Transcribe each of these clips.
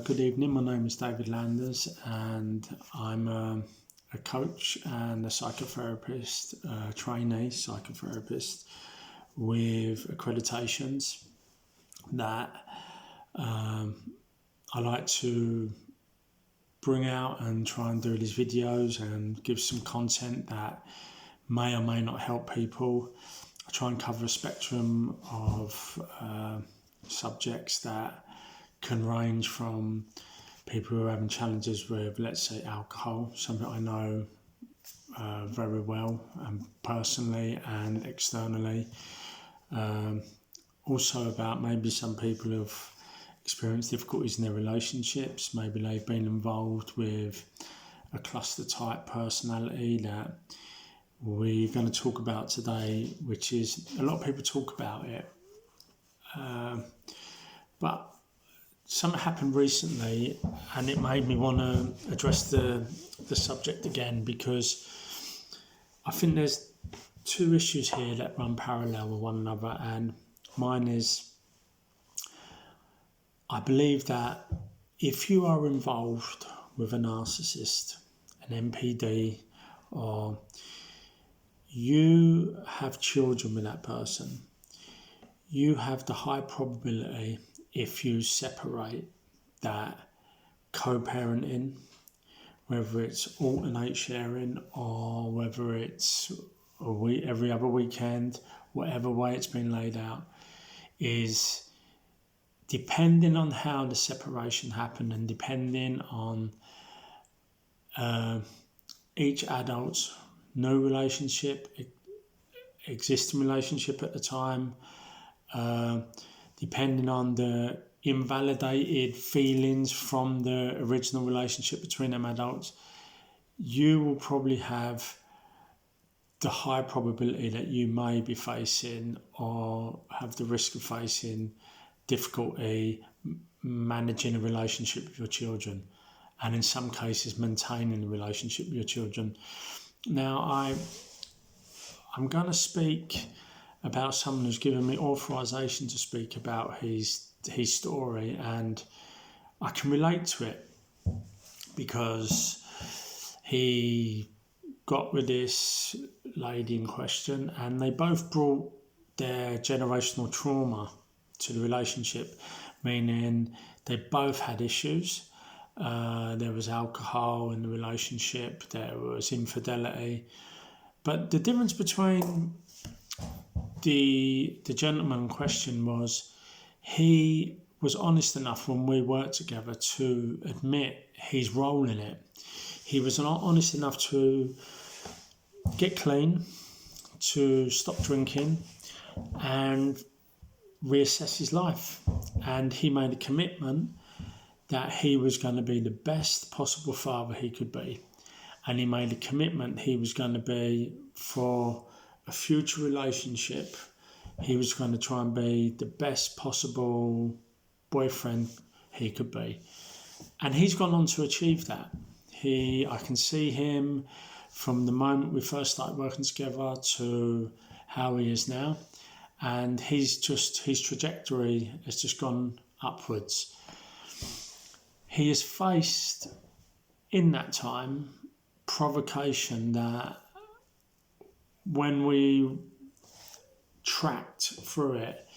Good evening. My name is David Landers, and I'm a coach and a psychotherapist, trainee psychotherapist with accreditations that I like to bring out and try and do these videos and give some content that may or may not help people. I try and cover a spectrum of subjects that can range from people who are having challenges with, let's say, alcohol, something I know very well, personally and externally. Also about maybe some people who've experienced difficulties in their relationships. Maybe they've been involved with a cluster type personality that we're going to talk about today, which is, a lot of people talk about it, but something happened recently and it made me want to address the subject again, because I think there's two issues here that run parallel with one another, and mine is, I believe that if you are involved with a narcissist, an NPD, or you have children with that person, you have the high probability, if you separate that co-parenting, whether it's alternate sharing or whether it's every other weekend, whatever way it's been laid out, is depending on how the separation happened and depending on each adult's new relationship, existing relationship at the time, depending on the invalidated feelings from the original relationship between them adults, you will probably have the high probability that you may be facing or have the risk of facing difficulty managing a relationship with your children, and in some cases maintaining a relationship with your children. Now, I'm going to speak about someone who's given me authorization to speak about his story, and I can relate to it because he got with this lady in question and they both brought their generational trauma to the relationship, meaning they both had issues. There was alcohol in the relationship, there was infidelity, but the difference between the gentleman in question was, he was honest enough when we worked together to admit his role in it. He was not honest enough to get clean, to stop drinking and reassess his life. And he made a commitment that he was going to be the best possible father he could be. And he made a commitment he was going to be, for a future relationship, he was going to try and be the best possible boyfriend he could be. And he's gone on to achieve that. I can see him from the moment we first started working together to how he is now. And his trajectory has just gone upwards. He has faced, in that time, provocation that, when we tracked through it,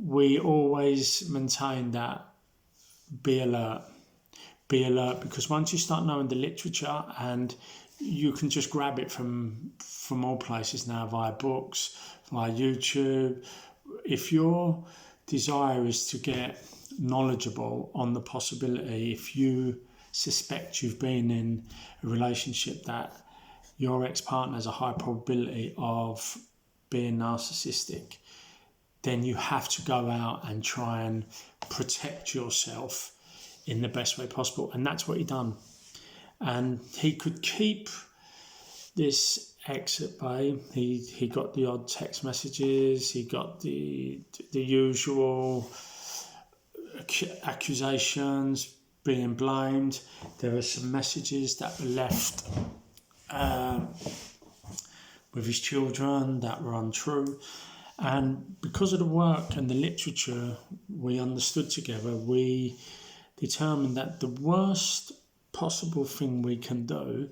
we always maintained that be alert, because once you start knowing the literature, and you can just grab it from all places now, via books, via YouTube. If your desire is to get knowledgeable on the possibility, if you suspect you've been in a relationship that your ex-partner has a high probability of being narcissistic, then you have to go out and try and protect yourself in the best way possible. And that's what he done. And he could keep this ex at bay. He got the odd text messages, he got the usual accusations, being blamed. There were some messages that were left with his children that were untrue. And because of the work and the literature we understood together, the determined that the worst possible thing we can do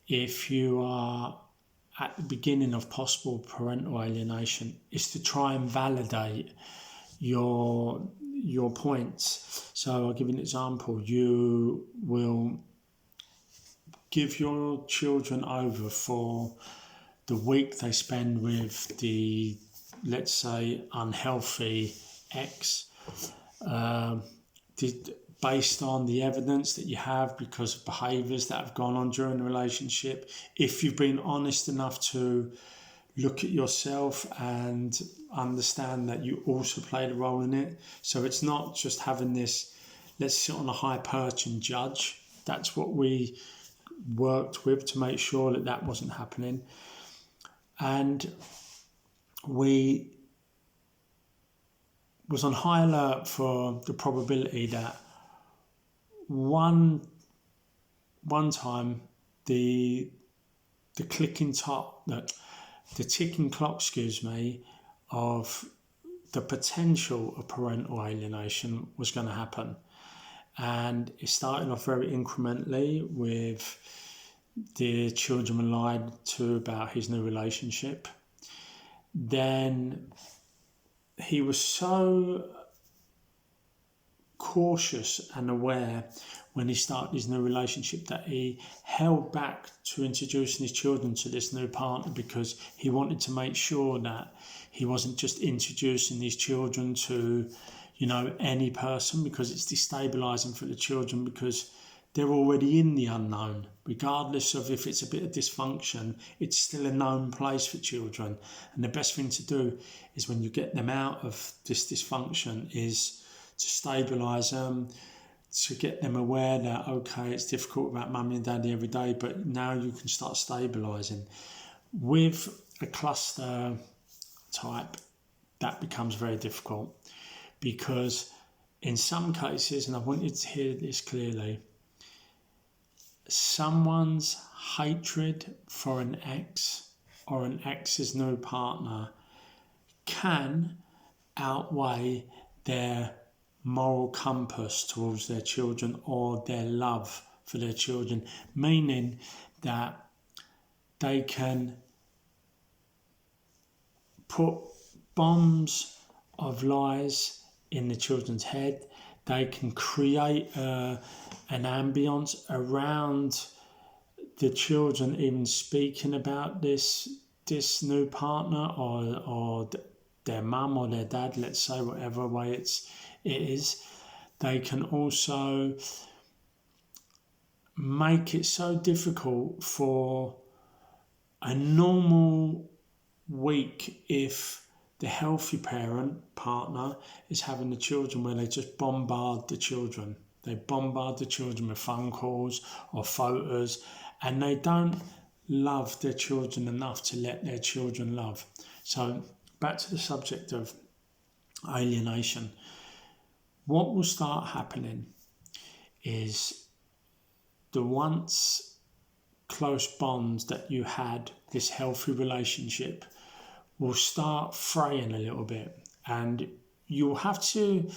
if you are at the beginning of possible parental alienation is to try and validate your points. So I'll give you an example. You will give your children over for the week they spend with the, let's say, unhealthy ex, based on the evidence that you have because of behaviours that have gone on during the relationship. If you've been honest enough to look at yourself and understand that you also played a role in it. So it's not just having this, let's sit on a high perch and judge. That's what we worked with to make sure that that wasn't happening. And we was on high alert for the probability that one time the ticking clock, of the potential of parental alienation was going to happen. And it started off very incrementally with the children were lied to about his new relationship. Then he was so cautious and aware when he started his new relationship that he held back to introducing his children to this new partner because he wanted to make sure that he wasn't just introducing these children to, any person, because it's destabilising for the children because they're already in the unknown. Regardless of if it's a bit of dysfunction, it's still a known place for children. And the best thing to do is when you get them out of this dysfunction is to stabilise them, to get them aware that, okay, it's difficult about mummy and daddy every day, but now you can start stabilising. With a cluster type, that becomes very difficult because in some cases, and I want you to hear this clearly, someone's hatred for an ex or an ex's new partner can outweigh their moral compass towards their children or their love for their children, meaning that they can put bombs of lies in the children's head. They can create an ambience around the children even speaking about this new partner or their mum or their dad, let's say, whatever way it is. They can also make it so difficult for a normal week if the healthy partner is having the children where they just bombard the children. They bombard the children with phone calls or photos, and they don't love their children enough to let their children love. So back to the subject of alienation. What will start happening is the once close bonds that you had, this healthy relationship, will start fraying a little bit, and you'll have to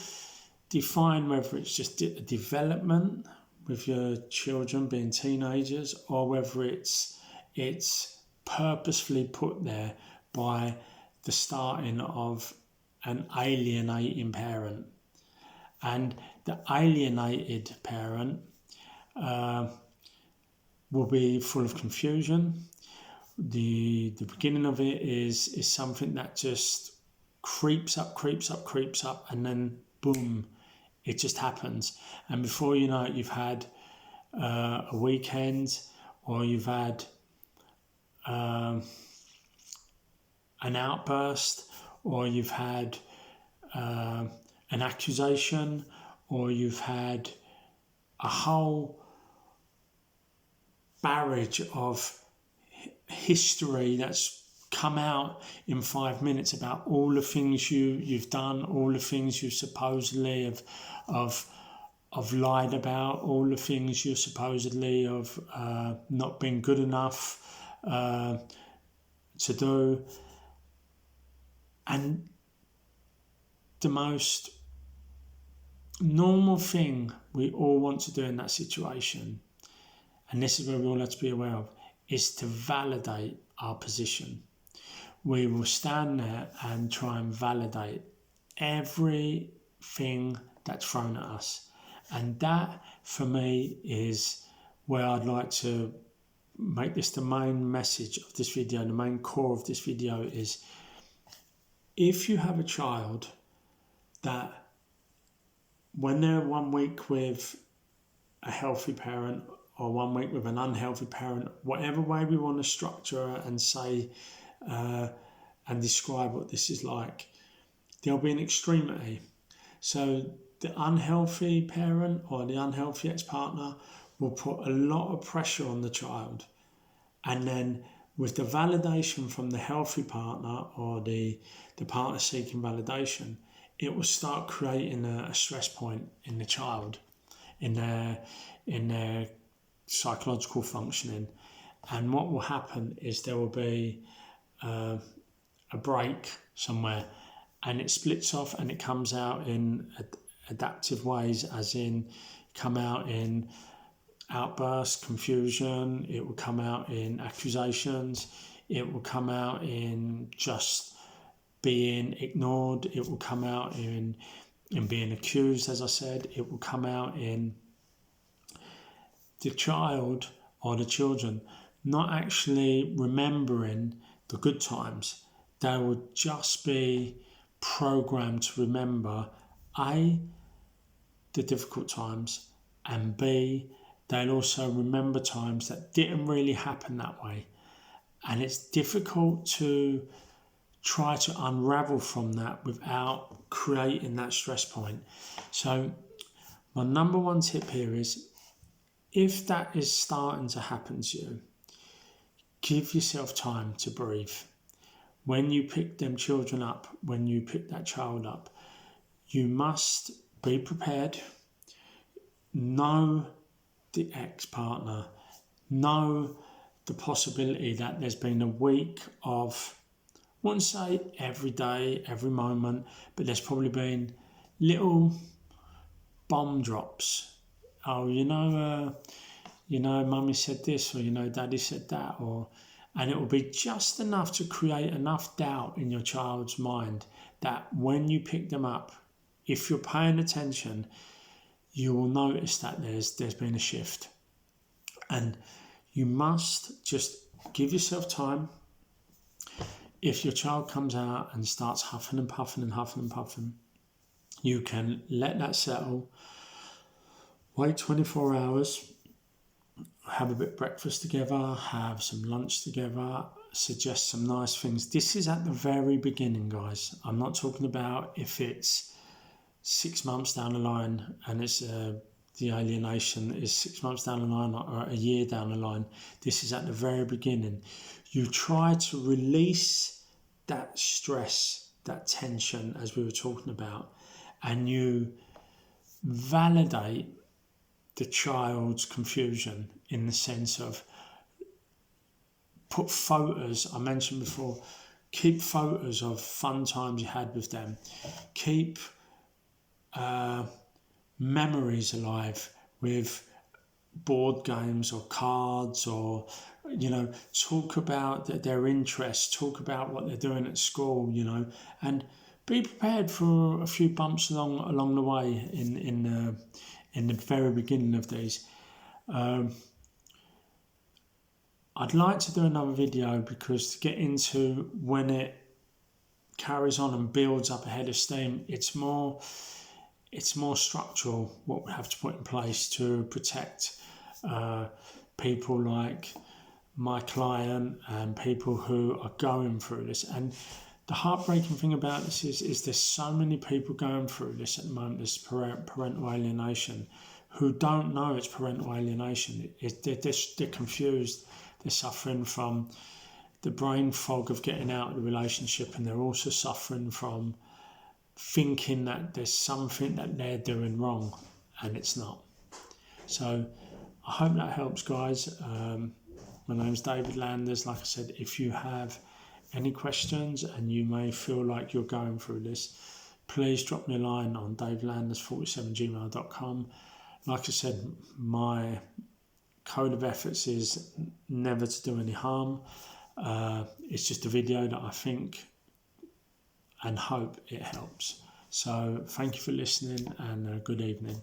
define whether it's just a development with your children being teenagers or whether it's purposefully put there by the starting of an alienating parent. And the alienated parent will be full of confusion. The beginning of it is something that just creeps up, and then boom, it just happens. And before you know it, you've had a weekend, or you've had an outburst, or you've had an accusation, or you've had a whole barrage of history that's come out in 5 minutes about all the things you've done, all the things you supposedly have lied about, all the things you supposedly have not been good enough to do. And the most normal thing we all want to do in that situation, and this is where we all have to be aware of, is to validate our position. We will stand there and try and validate everything that's thrown at us. And that, for me, is where I'd like to make this the main message of this video. The main core of this video is, if you have a child that when they're 1 week with a healthy parent or 1 week with an unhealthy parent, whatever way we want to structure it and say and describe what this is like, there'll be an extremity. So the unhealthy parent or the unhealthy ex-partner will put a lot of pressure on the child. And then with the validation from the healthy partner or the partner seeking validation, it will start creating a stress point in the child, in their psychological functioning. And what will happen is there will be a break somewhere, and it splits off and it comes out in adaptive ways, as in come out in outbursts, confusion, it will come out in accusations, it will come out in just being ignored, it will come out in being accused, as I said, it will come out in the child or the children not actually remembering the good times. They will just be programmed to remember A, the difficult times, and B, they'll also remember times that didn't really happen that way. And it's difficult to try to unravel from that without creating that stress point. So my number one tip here is, if that is starting to happen to you, give yourself time to breathe. When you pick them children up, when you pick that child up, you must be prepared. Know the ex-partner. Know the possibility that there's been a week of, I wouldn't say every day, every moment, but there's probably been little bomb drops. Oh, mummy said this, or daddy said that, and it will be just enough to create enough doubt in your child's mind that when you pick them up, if you're paying attention, you will notice that there's been a shift. And you must just give yourself time. If your child comes out and starts huffing and puffing and huffing and puffing, you can let that settle, wait 24 hours, have a bit of breakfast together, have some lunch together, suggest some nice things. This is at the very beginning, guys. I'm not talking about if it's 6 months down the line and it's the alienation is 6 months down the line or a year down the line. This is at the very beginning. You try to release that stress, that tension, as we were talking about, and you validate the child's confusion in the sense of put photos, I mentioned before, keep photos of fun times you had with them. Keep memories alive with board games or cards, or talk about their interests, talk about what they're doing at school, and be prepared for a few bumps along the way in the very beginning of these. I'd like to do another video, because to get into when it carries on and builds up a head of steam, it's more structural what we have to put in place to protect people like my client and people who are going through this. And the heartbreaking thing about this is there's so many people going through this at the moment, this parental alienation, who don't know it's parental alienation. They're confused. They're suffering from the brain fog of getting out of the relationship, and they're also suffering from thinking that there's something that they're doing wrong, and it's not. So I hope that helps, guys. My name's David Landers. Like I said, if you have any questions and you may feel like you're going through this, please drop me a line on davelanders47gmail.com. Like I said, my code of ethics is never to do any harm. It's just a video that I think and hope it helps. So thank you for listening, and good evening.